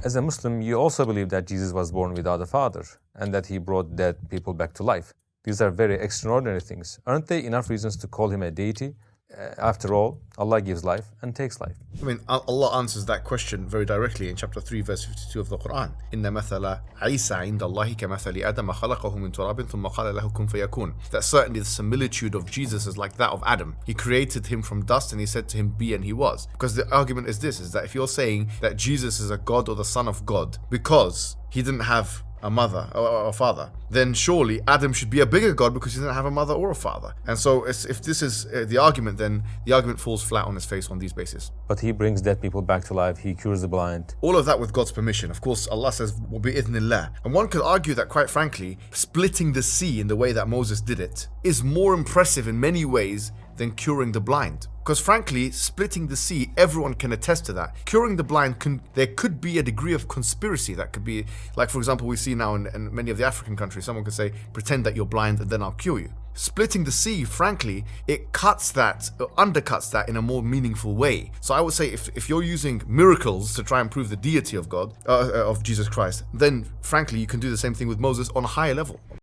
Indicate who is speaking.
Speaker 1: As a Muslim, you also believe that Jesus was born without a father and that he brought dead people back to life. These are very extraordinary things. Aren't they enough reasons to call him a deity? After all, Allah gives life and takes life.
Speaker 2: I mean, Allah answers that question very directly in chapter 3, verse 52 of the Quran. إِنَّ مَثَلَ عِيسَى عِنْدَ اللَّهِ كَمَثَلِ آدَمَ خَلَقَهُ مِنْ تُرَابٍ ثُمَّ قَالَ لَهُ كُنْ فَيَكُونَ. That certainly the similitude of Jesus is like that of Adam. He created him from dust and he said to him, be, and he was. Because the argument is this, is that if you're saying that Jesus is a God or the Son of God because he didn't have a mother or a father, then surely Adam should be a bigger God because he didn't have a mother or a father. And so if this is the argument, then the argument falls flat on its face on these bases.
Speaker 1: But he brings dead people back to life, he cures the blind.
Speaker 2: All of that with God's permission. Of course, Allah says, وَبِإِذْنِ. And one could argue that, quite frankly, splitting the sea in the way that Moses did it is more impressive in many ways than curing the blind. Because frankly, splitting the sea, everyone can attest to that. Curing the blind, there could be a degree of conspiracy that could be, like for example, we see now in many of the African countries, someone could say, pretend that you're blind and then I'll cure you. Splitting the sea, frankly, it undercuts that in a more meaningful way. So I would say if you're using miracles to try and prove the deity of God, of Jesus Christ, then frankly, you can do the same thing with Moses on a higher level.